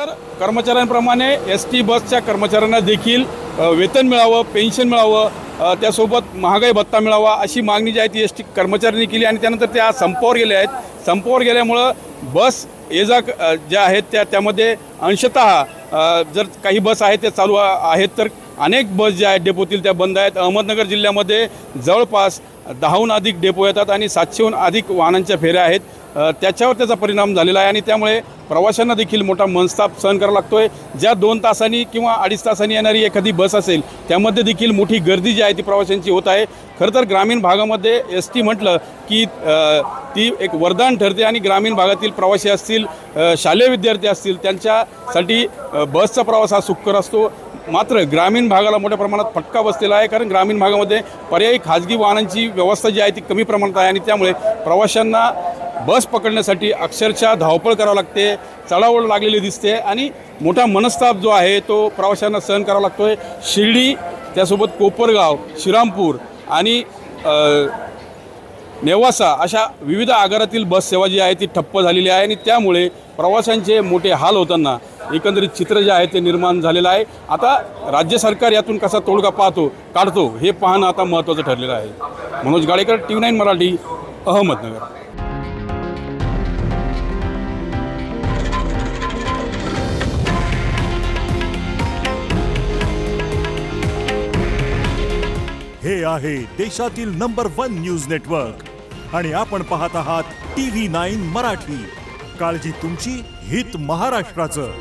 तर कर्मचाऱ्यांप्रमाणे एस.टी बसच्या कर्मचाऱ्यांना देखील वेतन मिळावं, पेन्शन मिळावं, त्यासोबत महागाई भत्ता मिळावा अशी मागणी जी आहे ती एस.टी कर्मचाऱ्यांनी केली आणि त्यानंतर ते आज संपावर गेले आहेत। संपावर गेल्यामुळं बस ये-जा ज्या आहेत त्यामध्ये अंशतः जर काही बस आहेत त्या चालू आहेत तर अनेक बस ज्या आहेत डेपोतील त्या बंद आहेत। अहमदनगर जिल्ह्यामध्ये जवळपास 10हून अधिक डेपो येतात आणि 700हून अधिक वाहनांच्या फेऱ्या आहेत, त्याच्यावर त्याचा परिणाम झालेला आहे आणि त्यामुळे प्रवाशांना देखील मोठा मनस्ताप सहन करावा लागतोय। ज्या 2 तासांनी किंवा 2.5 तासांनी येणारी एखादी बस असेल त्यामध्ये देखील मोठी गर्दी जी आहे ती प्रवाशांची होत आहे। खरं तर ग्रामीण भागामध्ये एस.टी म्हटलं की ती एक वरदान ठरते आणि ग्रामीण भागातील प्रवासी असतील, शालेय विद्यार्थी असतील त्यांच्यासाठी बसचा प्रवास हा सुखकर असतो। मात्र ग्रामीण भागाला मोठ्या प्रमाणात फटका बसलेला आहे, कारण ग्रामीण भागामध्ये पर्यायी खाजगी वाहनांची व्यवस्था जी आहे ती कमी प्रमाणात आहे आणि त्यामुळे प्रवाशांना बस पकडण्यासाठी अक्षरशः धावपळ करावं लागते, चढाओढ लागलेली दिसते आणि मोठा मनस्ताप जो आहे तो प्रवाशांना सहन करावा लागतोय। शिर्डी, त्यासोबत कोपरगाव, श्रीरामपूर आणि नेवासा अशा विविध आगारातील बस सेवा जी आहे ती ठप्प झालेली आहे आणि त्यामुळे प्रवाशांचे मोठे हाल होताना एकंदरीत चित्र जे आहे ते निर्माण झालेलं आहे। आता राज्य सरकार यातून कसा तोडगा काढतो हे पाहणं आता महत्त्वाचं ठरलेलं आहे। मनोज गाडेकर, TV9 मराठी, अहमदनगर। हे आहे देशातील नंबर 1 न्यूज नेटवर्क आणि आपण पाहत आहात TV9 मराठी। काळजी तुमची, हित महाराष्ट्राचं।